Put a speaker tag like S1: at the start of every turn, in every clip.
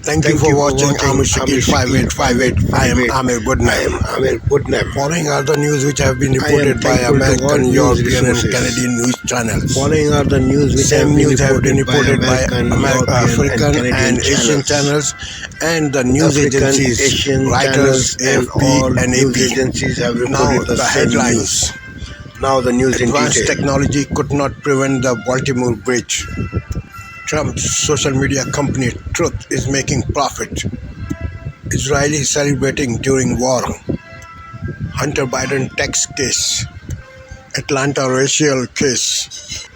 S1: Thank you for watching Amir Shakir 5858. I am Amir Goodnight. Following are the news which have been reported by American, European and Canadian news channels.
S2: Following are the news which
S1: Same news have been reported by African and Asian channels and the news agencies, Reuters, AFP and AP.
S2: Agencies have
S1: Now
S2: reported
S1: the headlines.
S2: Now the news in
S1: Advanced
S2: detail.
S1: technology could not prevent the Baltimore bridge. Trump's social media company Truth is making profit. Israeli celebrating during war. Hunter Biden tax case. Atlanta racial case.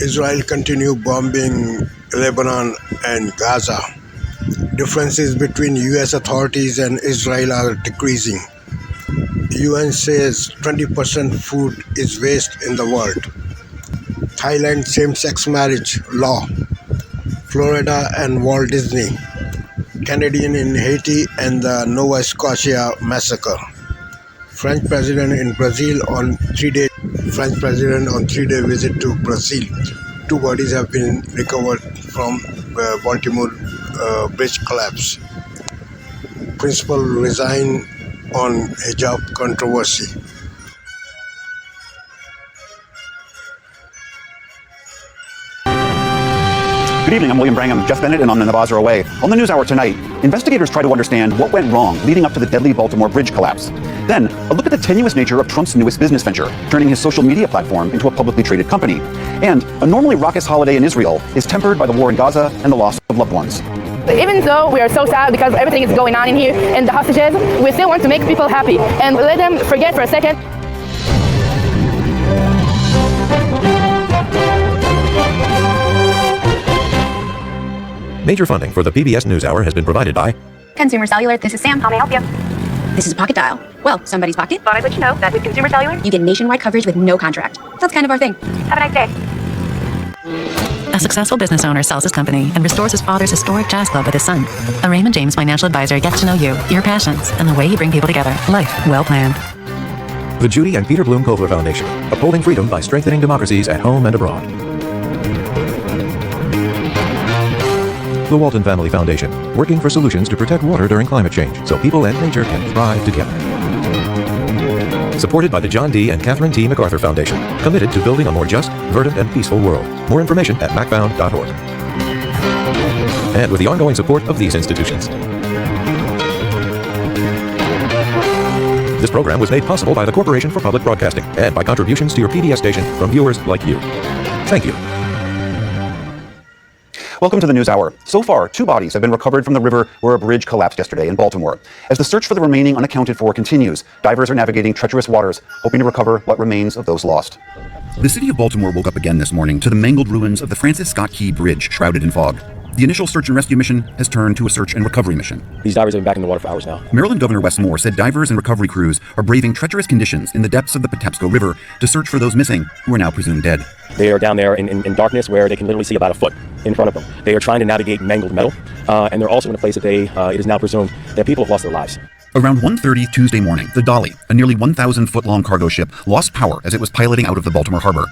S1: Israel continue bombing Lebanon and Gaza. Differences between US authorities and Israel are decreasing. UN says 20% food is waste in the world. Thailand same-sex marriage law. Florida and Walt Disney. Canadian in Haiti and the Nova Scotia massacre. French president in Brazil on 3-day visit to Brazil. 2 bodies have been recovered from Baltimore bridge collapse. Principal resign on hijab controversy.
S3: Good evening, I'm William Brangham. Jeff Bennett and Anna Navaz are away. On the NewsHour tonight, investigators try to understand what went wrong leading up to the deadly Baltimore bridge collapse. Then, a look at the tenuous nature of Trump's newest business venture, turning his social media platform into a publicly traded company. And a normally raucous holiday in Israel is tempered by the war in Gaza and the loss of loved ones.
S4: Even though we are so sad because everything is going on in here and the hostages, we still want to make people happy and let them forget for a second.
S5: Major funding for the PBS NewsHour has been provided by
S6: Consumer Cellular, this is Sam. How may I help you? This is Pocket Dial. Well, somebody's pocket.
S4: Thought I'd let you know that with Consumer Cellular,
S6: You get nationwide coverage with no contract. That's kind of our thing.
S4: have a nice day.
S7: A successful business owner sells his company and restores his father's historic jazz club with his son. A Raymond James financial advisor gets to know you, your passions, and the way you bring people together. Life well planned.
S5: the Judy and Peter Bloom Kovler Foundation, upholding freedom by strengthening democracies at home and abroad. The Walton Family Foundation, working for solutions to protect water during climate change so people and nature can thrive together. Supported by the John D. and Catherine T. MacArthur Foundation, committed to building a more just, verdant, and peaceful world. More information at macfound.org. And with the ongoing support of these institutions. This program was made possible by the Corporation for Public Broadcasting and by contributions to your PBS station from viewers like you. Thank you.
S3: Welcome to the NewsHour. So far, 2 bodies have been recovered from the river where a bridge collapsed yesterday in Baltimore. As the search for the remaining unaccounted for continues, divers are navigating treacherous waters, hoping to recover what remains of those lost.
S8: The city of Baltimore woke up again this morning to the mangled ruins of the Francis Scott Key Bridge shrouded in fog. The initial search and rescue mission has turned to a search and recovery mission.
S9: These divers have been back in the water for hours now.
S8: Maryland Governor Wes Moore said divers and recovery crews are braving treacherous conditions in the depths of the Patapsco River to search for those missing who are now presumed dead.
S9: They are down there in darkness where they can literally see about a foot in front of them. They are trying to navigate mangled metal, and they're also in a place that it is now presumed that people have lost their lives.
S8: Around 1:30 Tuesday morning, the Dolly, a nearly 1,000-foot-long cargo ship, lost power as it was piloting out of the Baltimore harbor.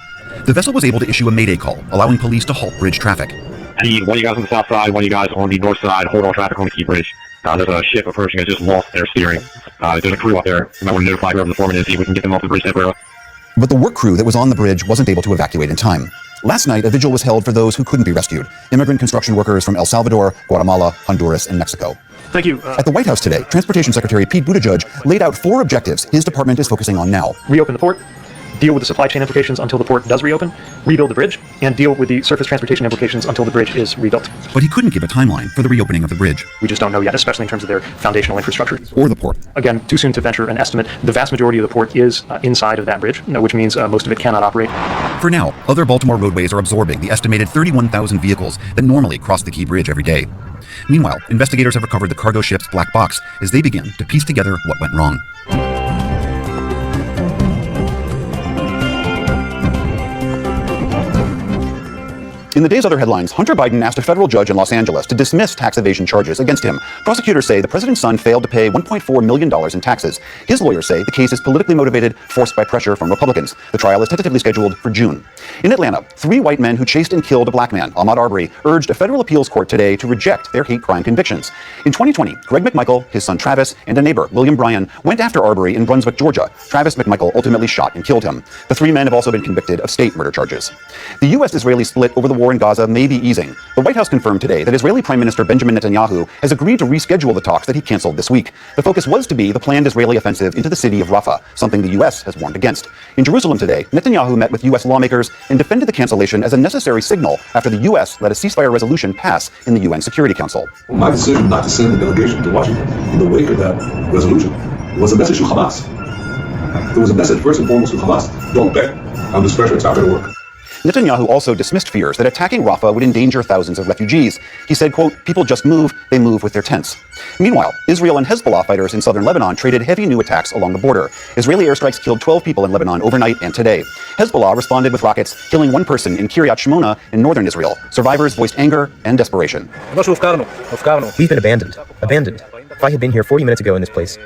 S8: The vessel was able to issue a mayday call, allowing police to halt bridge traffic.
S10: One of you guys on the south side, one of you guys on the north side, hold all traffic on the Key Bridge. There's a ship approaching that just lost their steering. There's a crew up there. You might want to notify whoever the foreman is, see if we can get them off the bridge temporarily.
S8: But the work crew that was on the bridge wasn't able to evacuate in time. Last night, a vigil was held for those who couldn't be rescued, immigrant construction workers from El Salvador, Guatemala, Honduras, and Mexico.
S11: Thank you.
S8: At the White House today, Transportation Secretary Pete Buttigieg laid out 4 objectives his department is focusing on now.
S11: Reopen the port, deal with the supply chain implications until the port does reopen, rebuild the bridge, and deal with the surface transportation implications until the bridge is rebuilt.
S8: But he couldn't give a timeline for the reopening of the bridge.
S11: We just don't know yet, especially in terms of their foundational infrastructure.
S8: Or the port.
S11: Again, too soon to venture an estimate. The vast majority of the port is inside of that bridge, which means most of it cannot operate.
S8: For now, other Baltimore roadways are absorbing the estimated 31,000 vehicles that normally cross the Key Bridge every day. Meanwhile, investigators have recovered the cargo ship's black box as they begin to piece together what went wrong.
S3: In the day's other headlines, Hunter Biden asked a federal judge in Los Angeles to dismiss tax evasion charges against him. Prosecutors say the president's son failed to pay $1.4 million in taxes. His lawyers say the case is politically motivated, forced by pressure from Republicans. The trial is tentatively scheduled for June. In Atlanta, 3 white men who chased and killed a black man, Ahmaud Arbery, urged a federal appeals court today to reject their hate crime convictions. In 2020, Greg McMichael, his son Travis, and a neighbor, William Bryan, went after Arbery in Brunswick, Georgia. Travis McMichael ultimately shot and killed him. The 3 men have also been convicted of state murder charges. The U.S.-Israeli split over the war in Gaza may be easing. The White House confirmed today that Israeli Prime Minister Benjamin Netanyahu has agreed to reschedule the talks that he canceled this week. The focus was to be the planned Israeli offensive into the city of Rafah, something the U.S. has warned against. In Jerusalem today, Netanyahu met with U.S. lawmakers and defended the cancellation as a necessary signal after the U.S. let a ceasefire resolution pass in the UN Security Council.
S12: My decision not to send the delegation to Washington in the wake of that resolution was a message to Hamas. It was a message, first and foremost, to Hamas. Don't bet on this pressure. It's not going to work.
S3: Netanyahu also dismissed fears that attacking Rafah would endanger thousands of refugees. He said, quote, people just move, they move with their tents. Meanwhile, Israel and Hezbollah fighters in southern Lebanon traded heavy new attacks along the border. Israeli airstrikes killed 12 people in Lebanon overnight and today. Hezbollah responded with rockets, killing 1 person in Kiryat Shmona in northern Israel. Survivors voiced anger and desperation.
S13: We've been abandoned. If I had been here 40 minutes ago in this place,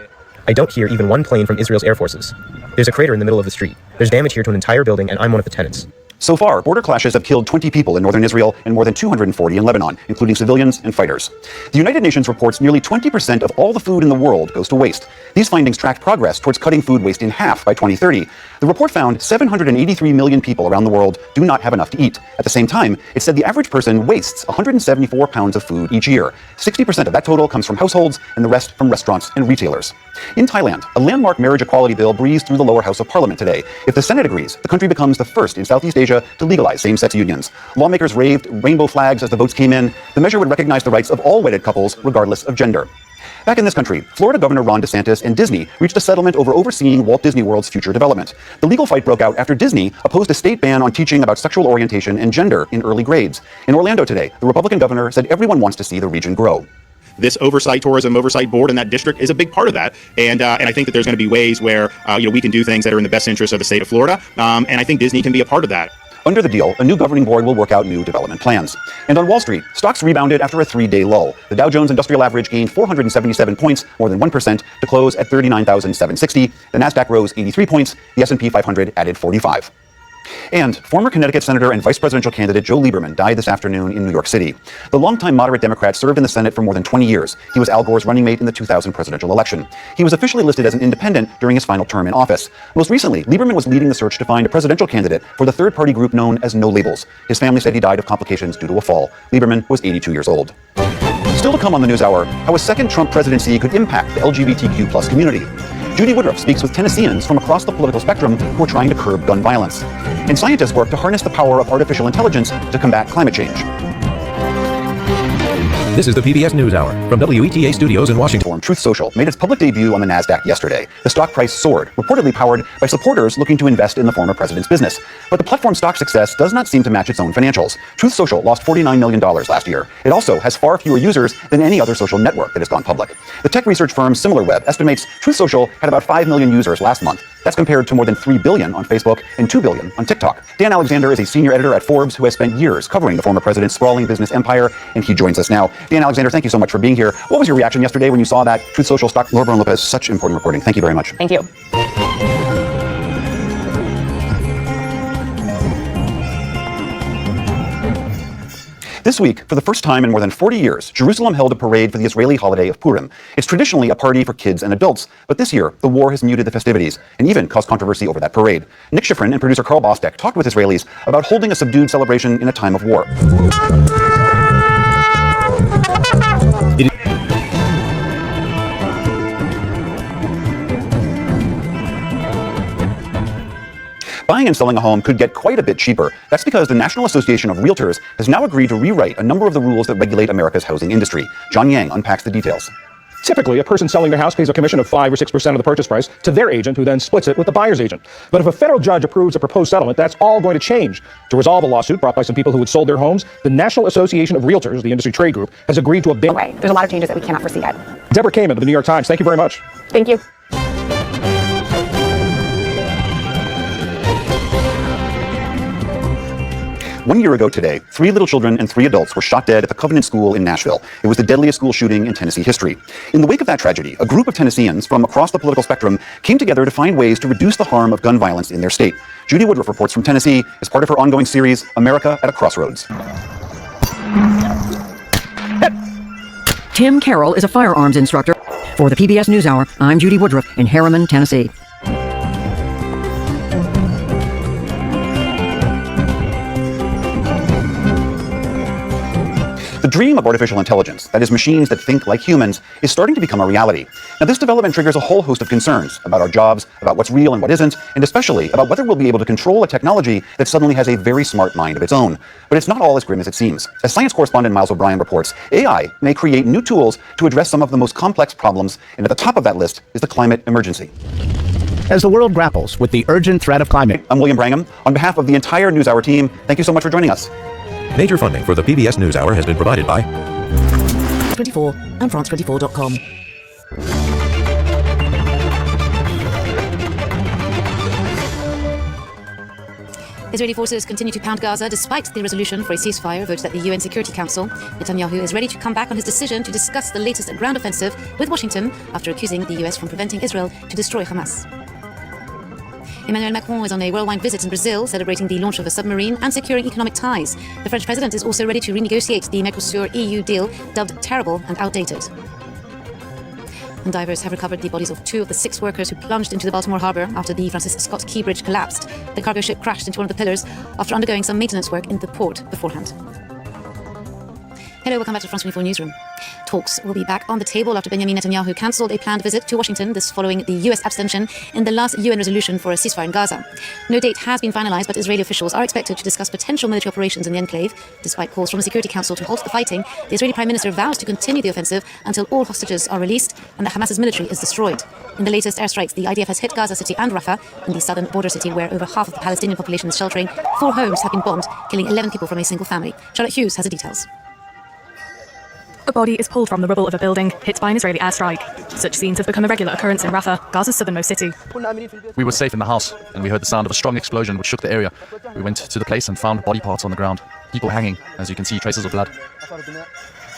S13: I don't hear even 1 plane from Israel's air forces. There's a crater in the middle of the street. There's damage here to an entire building, and I'm one of the tenants.
S3: So far, border clashes have killed 20 people in northern Israel and more than 240 in Lebanon, including civilians and fighters. The United Nations reports nearly 20% of all the food in the world goes to waste. These findings tracked progress towards cutting food waste in half by 2030. The report found 783 million people around the world do not have enough to eat. At the same time, it said the average person wastes 174 pounds of food each year. 60% of that total comes from households and the rest from restaurants and retailers. In Thailand, a landmark marriage equality bill breezed through the lower house of parliament today. If the Senate agrees, the country becomes the first in Southeast Asia to legalize same-sex unions. Lawmakers waved rainbow flags as the votes came in. The measure would recognize the rights of all wedded couples, regardless of gender. Back in this country, Florida Governor Ron DeSantis and Disney reached a settlement over overseeing Walt Disney World's future development. The legal fight broke out after Disney opposed a state ban on teaching about sexual orientation and gender in early grades. In Orlando today, the Republican governor said everyone wants to see the region grow.
S14: This tourism oversight board in that district is a big part of that. And I think that there's going to be ways where we can do things that are in the best interest of the state of Florida. And I think Disney can be a part of that.
S3: Under the deal, a new governing board will work out new development plans. And on Wall Street, stocks rebounded after a 3-day lull. The Dow Jones Industrial Average gained 477 points, more than 1%, to close at 39,760. The Nasdaq rose 83 points. The S&P 500 added 45. And former Connecticut Senator and Vice Presidential candidate Joe Lieberman died this afternoon in New York City. The longtime moderate Democrat served in the Senate for more than 20 years. He was Al Gore's running mate in the 2000 presidential election. He was officially listed as an independent during his final term in office. Most recently, Lieberman was leading the search to find a presidential candidate for the third-party group known as No Labels. His family said he died of complications due to a fall. Lieberman was 82 years old. Still to come on the NewsHour, how a second Trump presidency could impact the LGBTQ+ community. Judy Woodruff speaks with Tennesseans from across the political spectrum who are trying to curb gun violence. And scientists work to harness the power of artificial intelligence to combat climate change.
S5: This is the PBS NewsHour from WETA Studios in Washington.
S3: Truth Social made its public debut on the Nasdaq yesterday. The stock price soared, reportedly powered by supporters looking to invest in the former president's business. But the platform's stock success does not seem to match its own financials. Truth Social lost $49 million last year. It also has far fewer users than any other social network that has gone public. The tech research firm SimilarWeb estimates Truth Social had about 5 million users last month. That's compared to more than 3 billion on Facebook and 2 billion on TikTok. Dan Alexander is a senior editor at Forbes who has spent years covering the former president's sprawling business empire, and he joins us now. Dan Alexander, thank you so much for being here. What was your reaction yesterday when you saw that Truth Social stock? Laura Lopez, such important reporting. Thank you very much.
S4: Thank you.
S3: This week, for the first time in more than 40 years, Jerusalem held a parade for the Israeli holiday of Purim. It's traditionally a party for kids and adults, but this year, the war has muted the festivities and even caused controversy over that parade. Nick Schifrin and producer Carl Bostek talked with Israelis about holding a subdued celebration in a time of war. Buying and selling a home could get quite a bit cheaper. That's because the National Association of Realtors has now agreed to rewrite a number of the rules that regulate America's housing industry. John Yang unpacks the details.
S15: Typically, a person selling their house pays a commission of 5 or 6% of the purchase price to their agent, who then splits it with the buyer's agent. But if a federal judge approves a proposed settlement, that's all going to change. To resolve a lawsuit brought by some people who had sold their homes, the National Association of Realtors, the industry trade group, has agreed to a big...
S6: There's a lot of changes that we cannot foresee yet.
S15: Deborah Kamen of the New York Times, thank you very much.
S4: Thank you.
S3: 1 year ago today, 3 little children and 3 adults were shot dead at the Covenant School in Nashville. It was the deadliest school shooting in Tennessee history. In the wake of that tragedy, a group of Tennesseans from across the political spectrum came together to find ways to reduce the harm of gun violence in their state. Judy Woodruff reports from Tennessee as part of her ongoing series, America at a Crossroads.
S16: Tim Carroll is a firearms instructor. For the PBS NewsHour, I'm Judy Woodruff in Harriman, Tennessee.
S3: The dream of artificial intelligence, that is machines that think like humans, is starting to become a reality. Now this development triggers a whole host of concerns about our jobs, about what's real and what isn't, and especially about whether we'll be able to control a technology that suddenly has a very smart mind of its own. But it's not all as grim as it seems. As science correspondent Miles O'Brien reports, AI may create new tools to address some of the most complex problems, and at the top of that list is the climate emergency.
S17: As the world grapples with the urgent threat of climate.
S3: I'm William Brangham. On behalf of the entire NewsHour team, thank you so much for joining us.
S5: Major funding for the PBS NewsHour has been provided by
S17: 24 and France24.com.
S6: Israeli forces continue to pound Gaza despite the resolution for a ceasefire voted at the UN Security Council. Netanyahu is ready to come back on his decision to discuss the latest ground offensive with Washington after accusing the US from preventing Israel to destroy Hamas. Emmanuel Macron is on a worldwide visit in Brazil, celebrating the launch of a submarine and securing economic ties. The French president is also ready to renegotiate the Mercosur-EU deal, dubbed terrible and outdated. And divers have recovered the bodies of 2 of the 6 workers who plunged into the Baltimore harbor after the Francis Scott Key Bridge collapsed. The cargo ship crashed into one of the pillars after undergoing some maintenance work in the port beforehand. Hello, welcome back to France 24 Newsroom. Talks will be back on the table after Benjamin Netanyahu cancelled a planned visit to Washington, this following the US abstention in the last UN resolution for a ceasefire in Gaza. No date has been finalized, but Israeli officials are expected to discuss potential military operations in the enclave. Despite calls from the Security Council to halt the fighting, the Israeli Prime Minister vows to continue the offensive until all hostages are released and that Hamas's military is destroyed. In the latest airstrikes, the IDF has hit Gaza City and Rafah, in the southern border city where over half of the Palestinian population is sheltering. 4 homes have been bombed, killing 11 people from a single family. Charlotte Hughes has the details.
S18: A body is pulled from the rubble of a building, hit by an Israeli airstrike. Such scenes have become a regular occurrence in Rafah, Gaza's southernmost city.
S19: We were safe in the house, and we heard the sound of a strong explosion which shook the area. We went to the place and found body parts on the ground. People hanging, as you can see, traces of blood.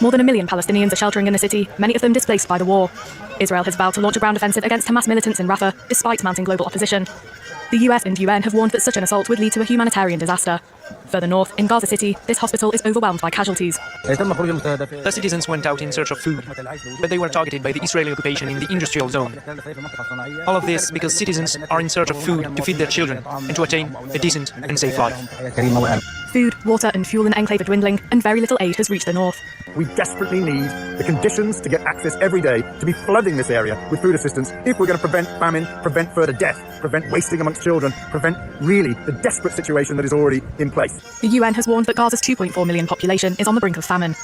S18: More than 1 million Palestinians are sheltering in the city, many of them displaced by the war. Israel has vowed to launch a ground offensive against Hamas militants in Rafah, despite mounting global opposition. The US and UN have warned that such an assault would lead to a humanitarian disaster. Further north, in Gaza City, this hospital is overwhelmed by casualties.
S20: The citizens went out in search of food, but they were targeted by the Israeli occupation in the industrial zone. All of this because citizens are in search of food to feed their children and to attain a decent and safe life.
S18: Food, water and fuel in the enclave are dwindling, and very little aid has reached the north.
S21: We desperately need the conditions to get access every day to be flooding this area with food assistance if we're going to prevent famine, prevent further death, prevent wasting amongst children, prevent really the desperate situation that is already in place.
S18: The UN has warned that Gaza's 2.4 million population is on the brink of famine.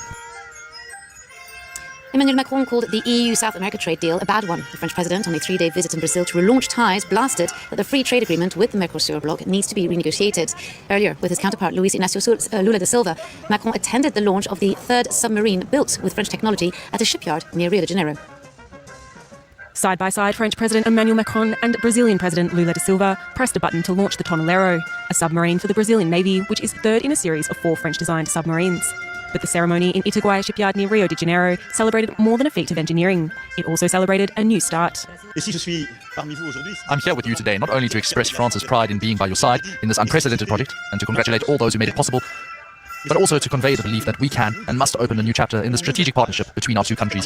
S6: Emmanuel Macron called the EU-South America trade deal a bad one. The French president, on a 3-day visit in Brazil to relaunch ties, blasted that the free trade agreement with the Mercosur bloc needs to be renegotiated. Earlier, with his counterpart Luis Inácio Lula da Silva, Macron attended the launch of the 3rd submarine built with French technology at a shipyard near Rio de Janeiro.
S22: Side by side, French President Emmanuel Macron and Brazilian President Lula da Silva pressed a button to launch the Tonelero, a submarine for the Brazilian Navy, which is 3rd in a series of 4 French-designed submarines. But the ceremony in Itaguaia shipyard near Rio de Janeiro celebrated more than a feat of engineering. It also celebrated a new start.
S19: I'm here with you today not only to express France's pride in being by your side in this unprecedented project and to congratulate all those who made it possible, but also to convey the belief that we can and must open a new chapter in the strategic partnership between our 2 countries.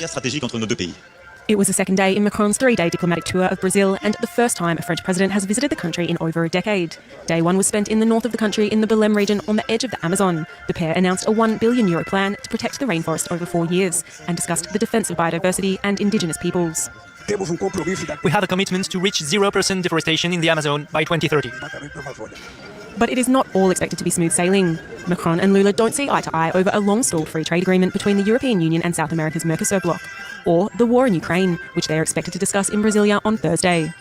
S22: It was the 2nd day in Macron's 3-day diplomatic tour of Brazil and the first time a French president has visited the country in over a decade. Day 1 was spent in the north of the country in the Belém region on the edge of the Amazon. The pair announced a €1 billion plan to protect the rainforest over 4 years and discussed the defence of biodiversity and indigenous peoples.
S20: We have a commitment to reach 0% deforestation in the Amazon by 2030.
S22: But it is not all expected to be smooth sailing. Macron and Lula don't see eye to eye over a long-stalled free trade agreement between the European Union and South America's Mercosur bloc, or the war in Ukraine, which they are expected to discuss in Brasilia on Thursday.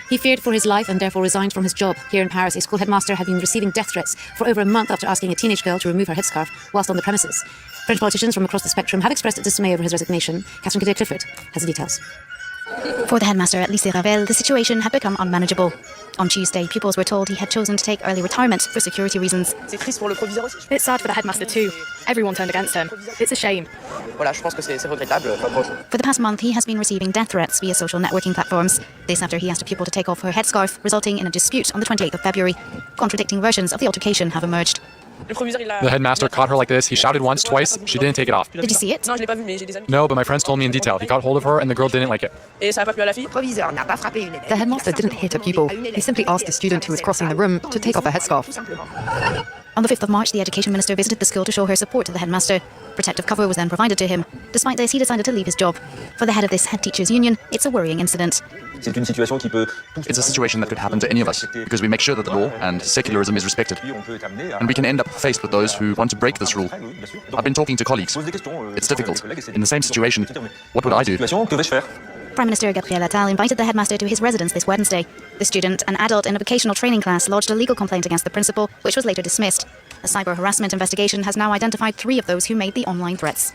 S6: He feared for his life and therefore resigned from his job. Here in Paris, a school headmaster had been receiving death threats for over a month after asking a teenage girl to remove her headscarf whilst on the premises. French politicians from across the spectrum have expressed dismay over his resignation. Catherine Clifford has the details. For the headmaster at Lycée Ravel, the situation had become unmanageable. On Tuesday, pupils were told he had chosen to take early retirement for security reasons.
S18: It's sad for the headmaster too. Everyone turned against him. It's a shame.
S6: For the past month, he has been receiving death threats via social networking platforms. This after he asked a pupil to take off her headscarf, resulting in a dispute on the 28th of February. Contradicting versions of the altercation have emerged.
S1: The headmaster caught her like this. He shouted once, twice. She didn't take it off.
S6: Did you see it?
S1: No, but my friends told me in detail. He got hold of her and the girl didn't like it.
S2: The headmaster didn't hit a pupil. He simply asked a student who was crossing the room to take off a headscarf.
S6: On the 5th of March, the education minister visited the school to show her support to the headmaster. Protective cover was then provided to him. Despite this, he decided to leave his job. For the head of this head teachers union, it's a worrying incident.
S19: It's a situation that could happen to any of us, because we make sure that the law and secularism is respected. And we can end up faced with those who want to break this rule. I've been talking to colleagues. It's difficult. In the same situation, what would I do?
S6: Prime Minister Gabriel Attal invited the headmaster to his residence this Wednesday. The student, an adult in a vocational training class, lodged a legal complaint against the principal, which was later dismissed. A cyber harassment investigation has now identified 3 of those who made the online threats.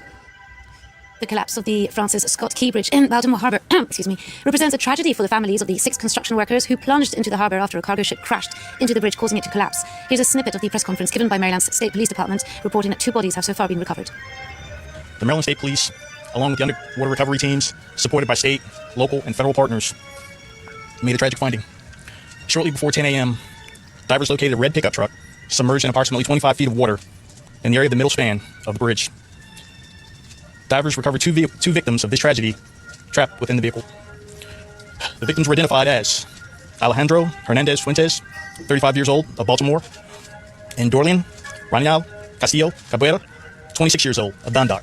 S6: The collapse of the Francis Scott Key Bridge in Baltimore Harbour represents a tragedy for the families of the 6 construction workers who plunged into the harbour after a cargo ship crashed into the bridge, causing it to collapse. Here's a snippet of the press conference given by Maryland's State Police Department, reporting that 2 bodies have so far been recovered.
S23: The Maryland State Police, along with the underwater recovery teams, supported by state, local, and federal partners, made a tragic finding. Shortly before 10 a.m., divers located a red pickup truck submerged in approximately 25 feet of water in the area of the middle span of the bridge. Divers recovered two victims of this tragedy trapped within the vehicle. The victims were identified as Alejandro Hernandez Fuentes, 35 years old, of Baltimore, and Dorlian Ranial Castillo Cabrera, 26 years old, of Bandar.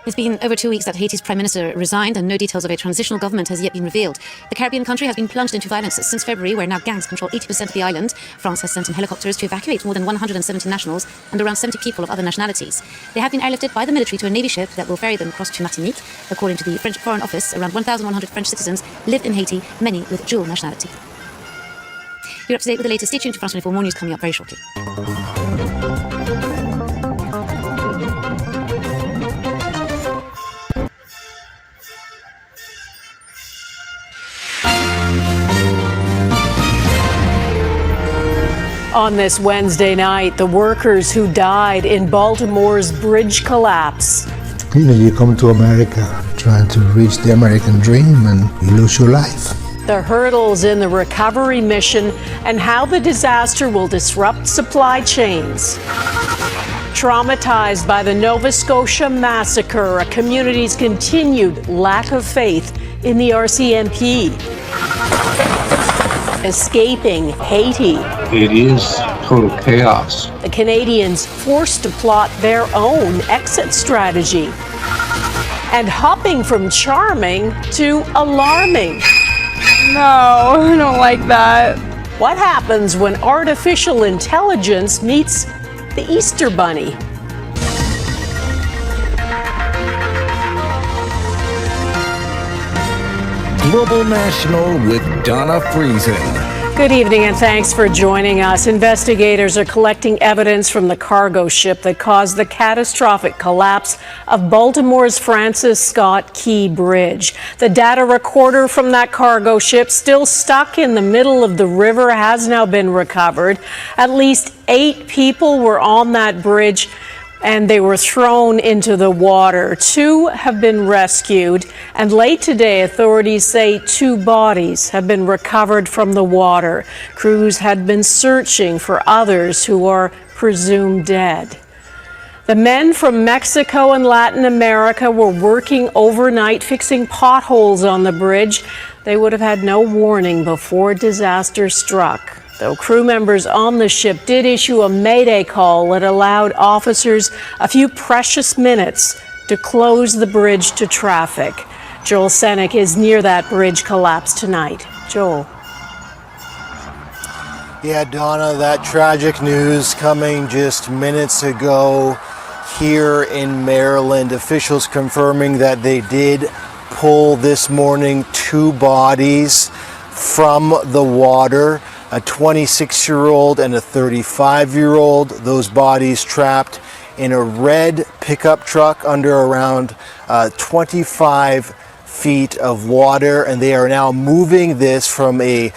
S6: It's been over 2 weeks that Haiti's prime minister resigned, and no details of a transitional government has yet been revealed. The Caribbean country has been plunged into violence since February, where now gangs control 80% of the island. France has sent in helicopters to evacuate more than 170 nationals and around 70 people of other nationalities. They have been airlifted by the military to a navy ship that will ferry them across to Martinique. According to the French Foreign Office, around 1,100 French citizens live in Haiti, many with dual nationality. You're up to date with the latest. Stay tuned to France 24. More news coming up very shortly.
S24: On this Wednesday night, the workers who died in Baltimore's bridge collapse.
S25: You know, you come to America trying to reach the American dream and you lose your life.
S24: The hurdles in the recovery mission and how the disaster will disrupt supply chains. Traumatized by the Nova Scotia massacre, a community's continued lack of faith in the RCMP. Escaping Haiti.
S26: It is total chaos.
S24: The Canadians forced to plot their own exit strategy. And hopping from charming to alarming.
S4: No, I don't like that.
S24: What happens when artificial intelligence meets the Easter Bunny?
S27: Global National with Donna Friesen.
S24: Good evening and thanks for joining us. Investigators are collecting evidence from the cargo ship that caused the catastrophic collapse of Baltimore's Francis Scott Key Bridge. The data recorder from that cargo ship, still stuck in the middle of the river, has now been recovered. At least 8 people were on that bridge, and they were thrown into the water. 2 have been rescued, and late today, authorities say 2 bodies have been recovered from the water. Crews had been searching for others who are presumed dead. The men from Mexico and Latin America were working overnight fixing potholes on the bridge. They would have had no warning before disaster struck. Though crew members on the ship did issue a mayday call that allowed officers a few precious minutes to close the bridge to traffic. Joel Senek is near that bridge collapse tonight. Joel.
S28: Yeah, Donna, that tragic news coming just minutes ago here in Maryland. Officials confirming that they did pull this morning 2 bodies from the water. A 26-year-old and a 35-year-old. Those bodies trapped in a red pickup truck under around 25 feet of water, and they are now moving this from a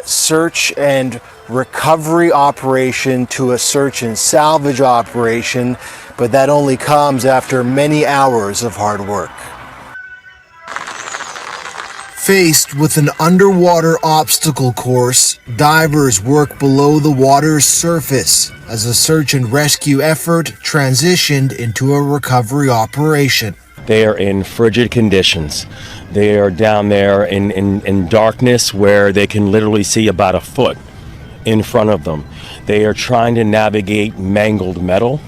S28: search and recovery operation to a search and salvage operation, but that only comes after many hours of hard work. Faced with an underwater obstacle course, divers work below the water's surface as a search and rescue effort transitioned into a recovery operation.
S7: They are in frigid conditions. They are down there in darkness where they can literally see about a foot in front of them. They are trying to navigate mangled metal.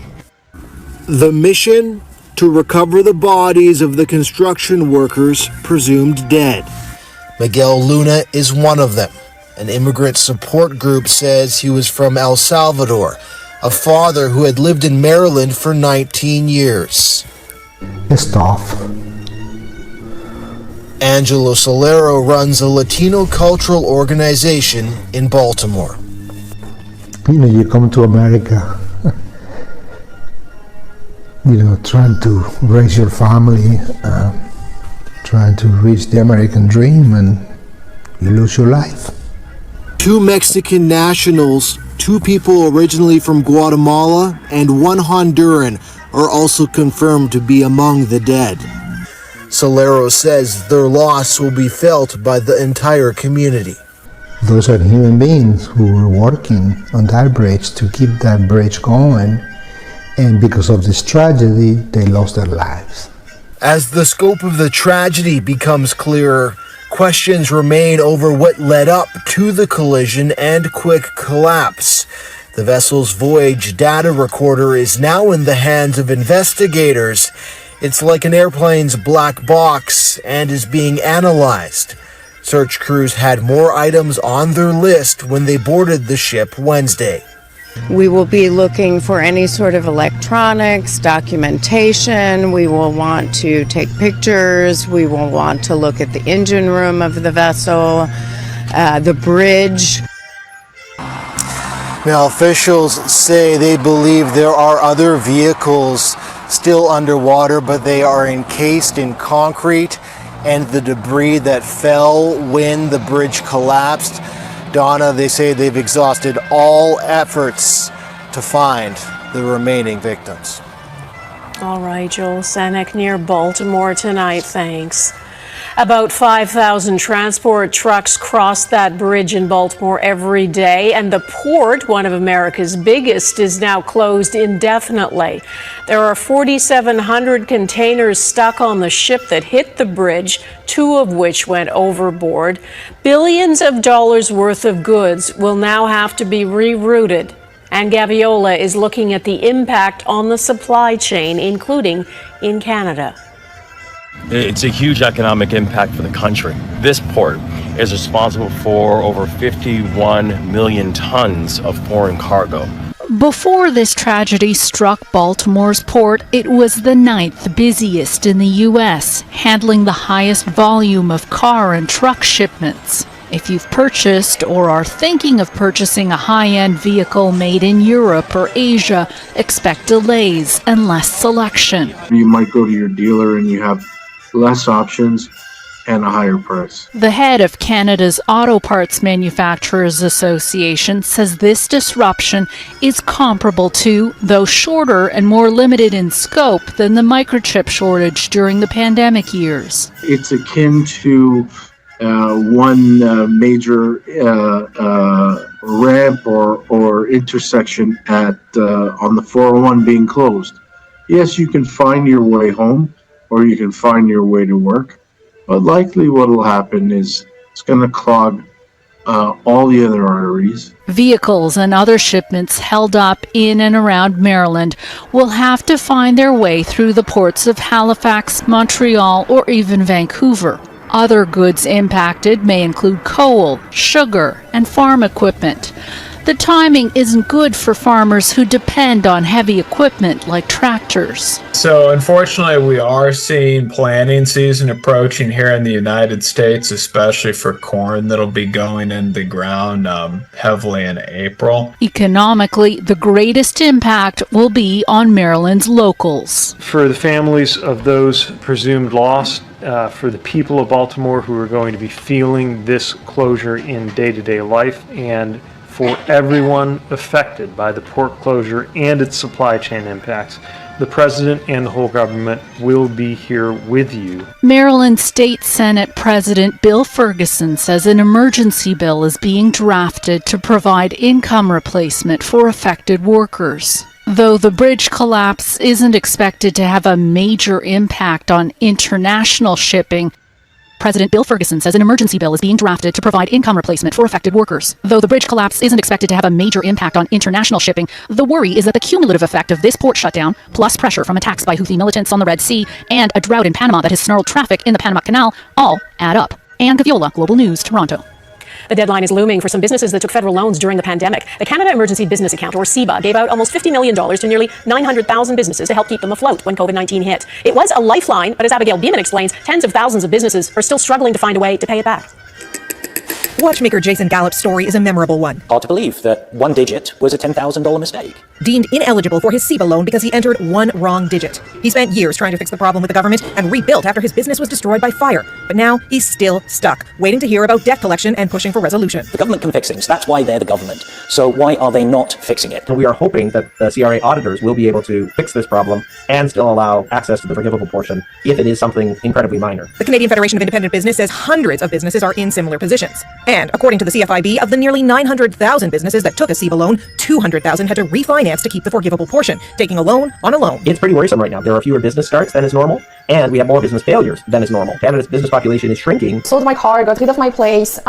S28: The mission? To recover the bodies of the construction workers presumed dead. Miguel Luna is one of them. An immigrant support group says he was from El Salvador, a father who had lived in Maryland for 19 years.
S25: It's tough.
S28: Angelo Solero runs a Latino cultural organization in Baltimore.
S25: You know, you come to America, trying to raise your family, trying to reach the American dream, and you lose your life.
S28: 2 Mexican nationals, 2 people originally from Guatemala, and 1 Honduran are also confirmed to be among the dead. Solero says their loss will be felt by the entire community.
S25: Those are human beings who were working on that bridge to keep that bridge going, and because of this tragedy, they lost their lives.
S28: As the scope of the tragedy becomes clearer, questions remain over what led up to the collision and quick collapse. The vessel's voyage data recorder is now in the hands of investigators. It's like an airplane's black box and is being analyzed. Search crews had more items on their list when they boarded the ship Wednesday.
S8: We will be looking for any sort of electronics, documentation. We will want to take pictures. We will want to look at the engine room of the vessel, the bridge.
S28: Now, officials say they believe there are other vehicles still underwater, but they are encased in concrete and the debris that fell when the bridge collapsed. Donna, they say they've exhausted all efforts to find the remaining victims.
S24: All right, Joel Senek near Baltimore tonight. Thanks. About 5,000 transport trucks cross that bridge in Baltimore every day, and the port, one of America's biggest, is now closed indefinitely. There are 4,700 containers stuck on the ship that hit the bridge, 2 of which went overboard. Billions of dollars worth of goods will now have to be rerouted. And Gaviola is looking at the impact on the supply chain, including in Canada.
S7: It's a huge economic impact for the country. This port is responsible for over 51 million tons of foreign cargo.
S9: Before this tragedy struck Baltimore's port, it was the 9th busiest in the U.S., handling the highest volume of car and truck shipments. If you've purchased or are thinking of purchasing a high-end vehicle made in Europe or Asia, expect delays and less selection.
S26: You might go to your dealer and you have less options and a higher price.
S9: The head of Canada's Auto Parts Manufacturers Association says this disruption is comparable to, though shorter and more limited in scope than the microchip shortage during the pandemic years.
S26: It's akin to one major ramp or intersection at on the 401 being closed. Yes, you can find your way home or you can find your way to work, but likely what will happen is it's going to clog all the other arteries.
S9: Vehicles and other shipments held up in and around Maryland will have to find their way through the ports of Halifax, Montreal, or even Vancouver. Other goods impacted may include coal, sugar, and farm equipment. The timing isn't good for farmers who depend on heavy equipment like tractors.
S10: So unfortunately, we are seeing planting season approaching here in the United States, especially for corn that'll be going in the ground heavily in April.
S9: Economically, the greatest impact will be on Maryland's locals.
S11: For the families of those presumed lost,
S3: for the people of Baltimore who are going to be feeling this closure in day-to-day life, and for everyone affected by the port closure and its supply chain impacts. The President and the whole government will be here with you.
S9: Maryland State Senate President Bill Ferguson says an emergency bill is being drafted to provide income replacement for affected workers. Though the bridge collapse isn't expected to have a major impact on international shipping, President Bill Ferguson says an emergency bill is being drafted to provide income replacement for affected workers. Though the bridge collapse isn't expected to have a major impact on international shipping, the worry is that the cumulative effect of this port shutdown, plus pressure from attacks by Houthi militants on the Red Sea, and a drought in Panama that has snarled traffic in the Panama Canal, all add up. Ann Gaviola, Global News, Toronto.
S24: The deadline is looming for some businesses that took federal loans during the pandemic. The Canada Emergency Business Account, or CEBA, gave out almost $50 million to nearly 900,000 businesses to help keep them afloat when COVID-19 hit. It was a lifeline, but as Abigail Beeman explains, tens of thousands of businesses are still struggling to find a way to pay it back.
S5: Watchmaker Jason Gallup's story is a memorable one.
S11: Hard to believe that one digit was a $10,000 mistake.
S5: Deemed ineligible for his CEBA loan because he entered one wrong digit. He spent years trying to fix the problem with the government and rebuilt after his business was destroyed by fire. But now he's still stuck, waiting to hear about debt collection and pushing for resolution.
S11: The government can fix things. That's why they're the government. So why are they not fixing it?
S12: We are hoping that the CRA auditors will be able to fix this problem and still allow access to the forgivable portion if it is something incredibly minor.
S5: The Canadian Federation of Independent Business says hundreds of businesses are in similar positions. And according to the CFIB, of the nearly 900,000 businesses that took a CEBA loan, 200,000 had to refinance to keep the forgivable portion, taking a loan on a loan.
S12: It's pretty worrisome right now. There are fewer business starts than is normal, and we have more business failures than is normal. Canada's business population is shrinking.
S4: Sold my car, got rid of my place,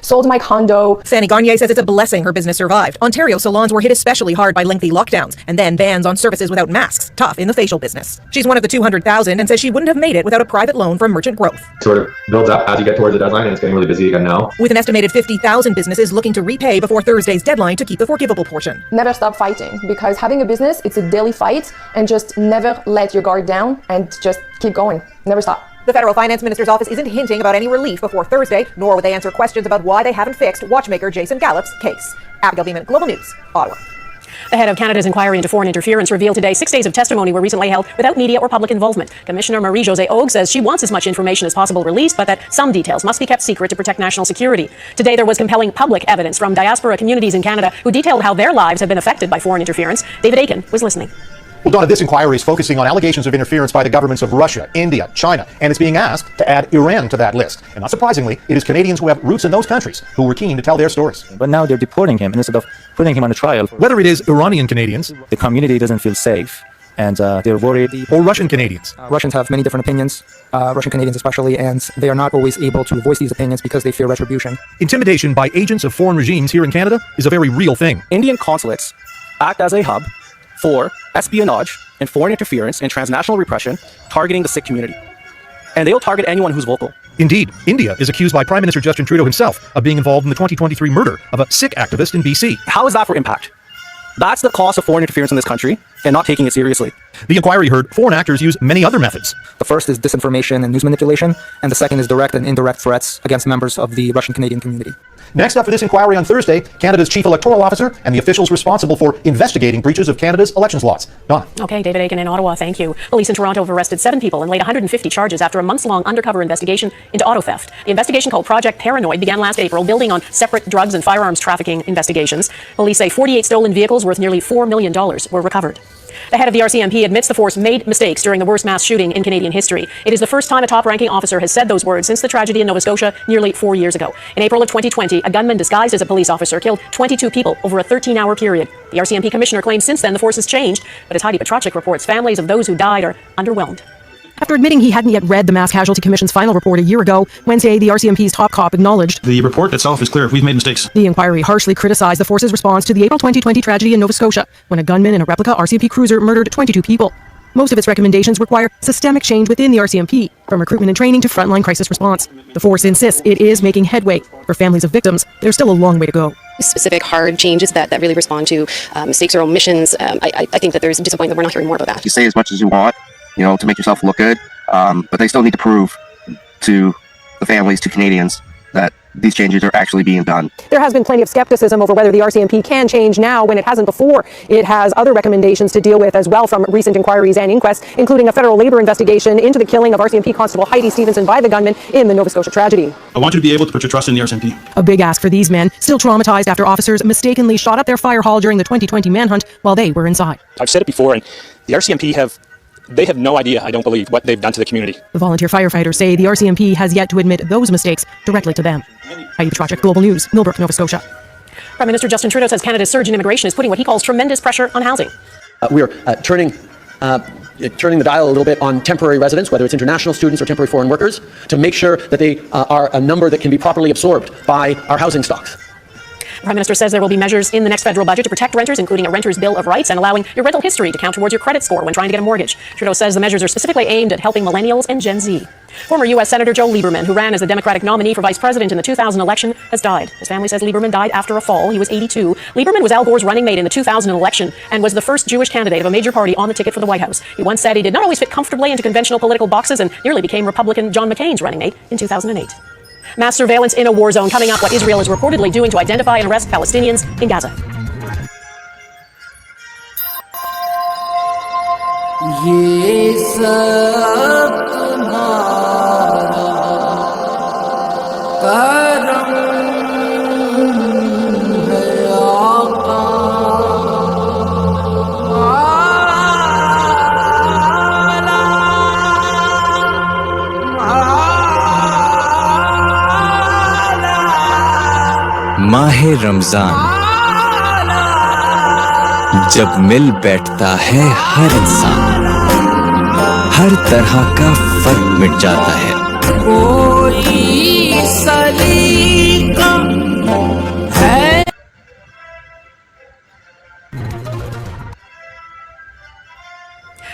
S4: sold my condo.
S5: Fanny Gagne says it's a blessing her business survived. Ontario salons were hit especially hard by lengthy lockdowns, and then bans on services without masks. Tough in the facial business. She's one of the 200,000 and says she wouldn't have made it without a private loan from Merchant Growth.
S13: Sort of builds up as you get towards the deadline, and it's getting really busy again now.
S5: With an estimated 50,000 businesses looking to repay before Thursday's deadline to keep the forgivable portion.
S4: Never stop fighting, because having a business, it's a daily fight, and just never let your guard down and just keep going. Never stop.
S5: The federal finance minister's office isn't hinting about any relief before Thursday, nor would they answer questions about why they haven't fixed watchmaker Jason Gallup's case. Abigail Beeman, Global News, Ottawa. The head of Canada's inquiry into foreign interference revealed today 6 days of testimony were recently held without media or public involvement. Commissioner Marie-Josée Augue says she wants as much information as possible released, but that some details must be kept secret to protect national security. Today there was compelling public evidence from diaspora communities in Canada who detailed how their lives have been affected by foreign interference. David Aiken was listening.
S17: Well, Donna, this inquiry is focusing on allegations of interference by the governments of Russia, India, China, and it's being asked to add Iran to that list. And not surprisingly, it is Canadians who have roots in those countries who were keen to tell their stories.
S11: But now they're deporting him instead of putting him on a trial.
S17: Whether it is Iranian Canadians,
S11: the community doesn't feel safe, and they're worried.
S17: Or Russian Canadians.
S14: Russians have many different opinions, Russian Canadians especially, and they are not always able to voice these opinions because they fear retribution.
S17: Intimidation by agents of foreign regimes here in Canada is a very real thing.
S11: Indian consulates act as a hub for espionage and foreign interference and transnational repression targeting the Sikh community. And they'll target anyone who's vocal.
S17: Indeed, India is accused by Prime Minister Justin Trudeau himself of being involved in the 2023 murder of a Sikh activist in BC.
S11: How is that for impact? That's the cost of foreign interference in this country and not taking it seriously.
S17: The inquiry heard foreign actors use many other methods.
S14: The first is disinformation and news manipulation, and the second is direct and indirect threats against members of the Russian Canadian community.
S17: Next up for this inquiry on Thursday, Canada's Chief Electoral Officer and the officials responsible for investigating breaches of Canada's elections laws. Donna.
S24: Okay, David Aiken in Ottawa, thank you. Police in Toronto have arrested 7 people and laid 150 charges after a months-long undercover investigation into auto theft. The investigation, called Project Paranoid, began last April, building on separate drugs and firearms trafficking investigations. Police say 48 stolen vehicles worth nearly $4 million were recovered. The head of the RCMP admits the force made mistakes during the worst mass shooting in Canadian history. It is the first time a top-ranking officer has said those words since the tragedy in Nova Scotia nearly 4 years ago. In April of 2020, a gunman disguised as a police officer killed 22 people over a 13-hour period. The RCMP commissioner claims since then the force has changed, but as Heidi Petracek reports, families of those who died are underwhelmed.
S5: After admitting he hadn't yet read the Mass Casualty Commission's final report a year ago, Wednesday, the RCMP's top cop acknowledged
S23: The report itself is clear. We've made mistakes.
S5: the inquiry harshly criticized the force's response to the April 2020 tragedy in Nova Scotia, when a gunman in a replica RCMP cruiser murdered 22 people. Most of its recommendations require systemic change within the RCMP, from recruitment and training to frontline crisis response. The force insists it is making headway. For families of victims, there's still a long way to go.
S15: Specific hard changes that really respond to mistakes or omissions. I think that there's disappointment that we're not hearing more about that.
S16: You say as much as you want, to make yourself look good, but they still need to prove to the families, to Canadians,
S12: that these changes are actually being done.
S5: There has been plenty of skepticism over whether the RCMP can change now when it hasn't before. It has other recommendations to deal with as well from recent inquiries and inquests, including a federal labor investigation into the killing of RCMP Constable Heidi Stevenson by the gunman in the Nova Scotia tragedy.
S23: I want you to be able to put your trust in the RCMP.
S5: A big ask for these men, still traumatized after officers mistakenly shot up their fire hall during the 2020 manhunt while they were inside.
S23: I've said it before, and the RCMP have no idea, I don't believe, what they've done to the community.
S5: The volunteer firefighters say the RCMP has yet to admit those mistakes directly to them. Heidi Petracek, Global News, Millbrook, Nova Scotia. Prime Minister Justin Trudeau says Canada's surge in immigration is putting what he calls tremendous pressure on housing.
S1: We're turning the dial a little bit on temporary residents, whether it's international students or temporary foreign workers, to make sure that they are a number that can be properly absorbed by our housing stocks.
S5: The Prime Minister says there will be measures in the next federal budget to protect renters, including a renter's bill of rights and allowing your rental history to count towards your credit score when trying to get a mortgage. Trudeau says the measures are specifically aimed at helping millennials and Gen Z. Former U.S. Senator Joe Lieberman, who ran as the Democratic nominee for vice president in the 2000 election, has died. His family says Lieberman died after a fall. He was 82. Lieberman was Al Gore's running mate in the 2000 election and was the first Jewish candidate of a major party on the ticket for the White House. He once said he did not always fit comfortably into conventional political boxes and nearly became Republican John McCain's running mate in 2008. Mass surveillance in a war zone coming up, what Israel is reportedly doing to identify and arrest Palestinians in Gaza.
S2: माहे रमजान जब मिल बैठता है हर इंसान, हर तरह का फर्क मिट जाता है। कोई सलीका है।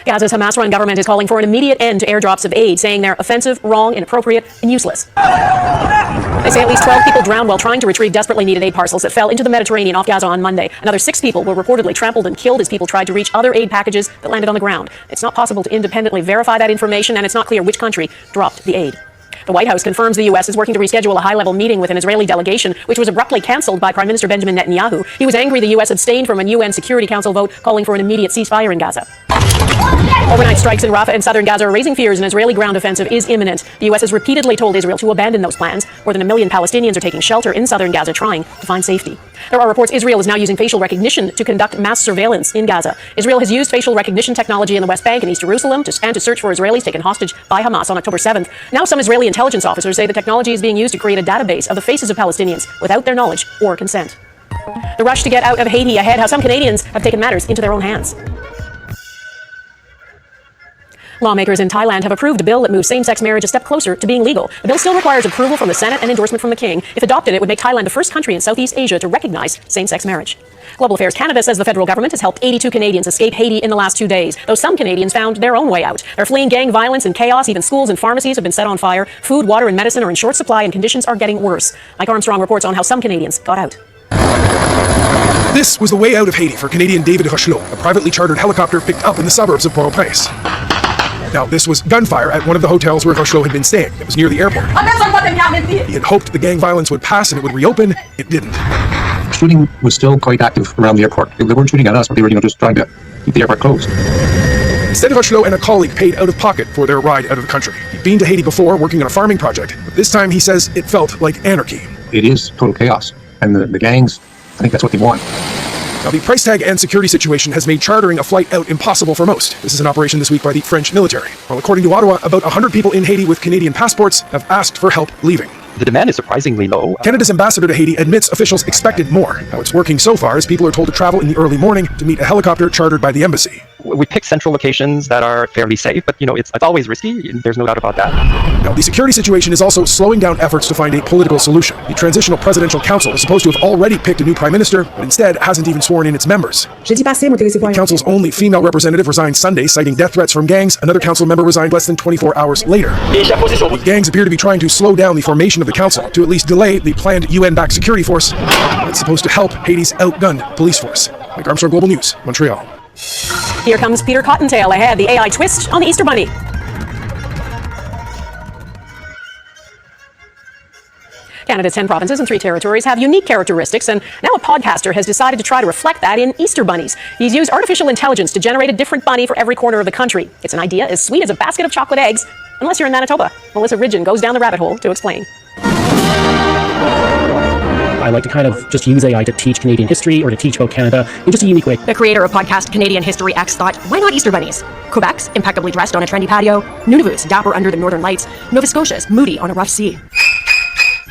S5: Gaza's Hamas-run government is calling for an immediate end to airdrops of aid, saying they're offensive, wrong, inappropriate, and useless. They say at least 12 people drowned while trying to retrieve desperately needed aid parcels that fell into the Mediterranean off Gaza on Monday. Another 6 people were reportedly trampled and killed as people tried to reach other aid packages that landed on the ground. It's not possible to independently verify that information, and it's not clear which country dropped the aid. The White House confirms the U.S. is working to reschedule a high-level meeting with an Israeli delegation, which was abruptly canceled by Prime Minister Benjamin Netanyahu. He was angry the U.S. abstained from a UN Security Council vote calling for an immediate ceasefire in Gaza. Overnight strikes in Rafah and southern Gaza are raising fears an Israeli ground offensive is imminent. The U.S. has repeatedly told Israel to abandon those plans. More than 1 million Palestinians are taking shelter in southern Gaza trying to find safety. There are reports Israel is now using facial recognition to conduct mass surveillance in Gaza. Israel has used facial recognition technology in the West Bank and East Jerusalem to search for Israelis taken hostage by Hamas on October 7th. Now some Israeli intelligence officers say the technology is being used to create a database of the faces of Palestinians without their knowledge or consent. The rush to get out of Haiti ahead, how some Canadians have taken matters into their own hands. Lawmakers in Thailand have approved a bill that moves same-sex marriage a step closer to being legal. The bill still requires approval from the Senate and endorsement from the King. If adopted, it would make Thailand the first country in Southeast Asia to recognize same-sex marriage. Global Affairs Canada says the federal government has helped 82 Canadians escape Haiti in the last 2 days, though some Canadians found their own way out. They're fleeing gang violence and chaos. Even schools and pharmacies have been set on fire. Food, water, and medicine are in short supply, and conditions are getting worse. Mike Armstrong reports on how some Canadians got out.
S16: This was the way out of Haiti for Canadian David Rochelot, a privately chartered helicopter picked up in the suburbs of Port-au-Prince. Now, this was gunfire at one of the hotels where Rochelot had been staying. It was near the airport. He had hoped the gang violence would pass and it would reopen. It didn't.
S18: Shooting was still quite active around the airport. They weren't shooting at us, but they were, just trying to keep the airport closed.
S16: Instead, Rochelot and a colleague paid out of pocket for their ride out of the country. He'd been to Haiti before, working on a farming project, but this time he says it felt like anarchy.
S18: It is total chaos, and the gangs, I think that's what they want.
S16: Now, the price tag and security situation has made chartering a flight out impossible for most. This is an operation this week by the French military. Well, according to Ottawa, about 100 people in Haiti with Canadian passports have asked for help leaving.
S19: The demand is surprisingly low.
S16: Canada's ambassador to Haiti admits officials expected more. How it's working so far is people are told to travel in the early morning to meet a helicopter chartered by the embassy.
S19: We pick central locations that are fairly safe, but it's always risky. There's no doubt about that.
S16: Now, the security situation is also slowing down efforts to find a political solution. The Transitional Presidential Council is supposed to have already picked a new prime minister, but instead hasn't even sworn in its members. The council's only female representative resigned Sunday, citing death threats from gangs. Another council member resigned less than 24 hours later. The gangs appear to be trying to slow down the formation of the council to at least delay the planned UN-backed security force that's supposed to help Haiti's outgunned police force. Mike Armstrong, Global News, Montreal.
S5: Here comes Peter Cottontail ahead, the AI twist on the Easter Bunny.
S24: Canada's 10 provinces and 3 territories have unique characteristics, and now a podcaster has decided to try to reflect that in Easter bunnies. He's used artificial intelligence to generate a different bunny for every corner of the country. It's an idea as sweet as a basket of chocolate eggs, unless you're in Manitoba. Melissa Ridgen goes down the rabbit hole to explain.
S6: I like to kind of just use AI to teach Canadian history or to teach about Canada in just a unique way.
S8: The creator of podcast Canadian History X thought, why not Easter bunnies? Quebec's impeccably dressed on a trendy patio, Nunavut's dapper under the northern lights, Nova Scotia's moody on a rough sea.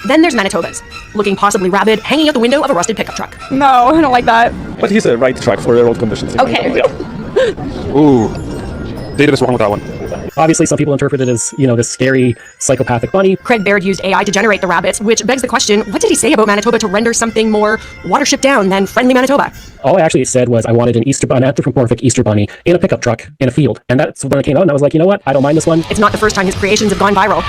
S8: Then there's Manitoba's, looking possibly rabid, hanging out the window of a rusted pickup truck.
S20: No, I don't like that.
S18: But he's a right truck for road conditions.
S20: Okay.
S18: Ooh, they did us wrong with that one.
S6: Obviously, some people interpret it as, this scary psychopathic bunny.
S8: Craig Baird used AI to generate the rabbits, which begs the question, what did he say about Manitoba to render something more watership down than friendly Manitoba?
S6: All I actually said was I wanted an anthropomorphic Easter bunny in a pickup truck in a field. And that's when it came out, and I was like, you know what? I don't mind this one.
S8: It's not the first time his creations have gone viral.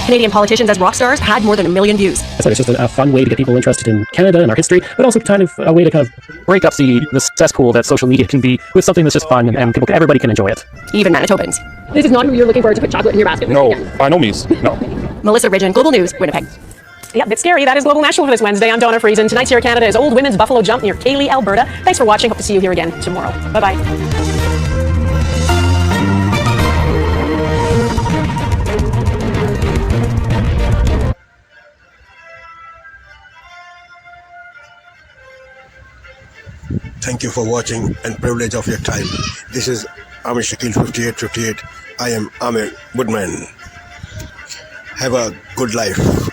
S8: Canadian politicians as rock stars had more than 1 million views.
S6: I said it's just a fun way to get people interested in Canada and our history, but also kind of a way to kind of break up the cesspool that social media can be with something that's just fun and everybody can enjoy it.
S8: Even Manitobans.
S20: This is not who you're looking for to put chocolate in your basket.
S18: No, by no means, no.
S8: Melissa Ridgen, Global News, Winnipeg.
S24: Yeah, a bit scary. That is Global National for this Wednesday. I'm Donna Friesen. Tonight's Here Canada is Old Women's Buffalo Jump near Cayley, Alberta. Thanks for watching. Hope to see you here again tomorrow. Bye-bye.
S21: Thank you for watching and privilege of your time. This is Amir Shakil 5858. I am Amir Woodman. Have a good life.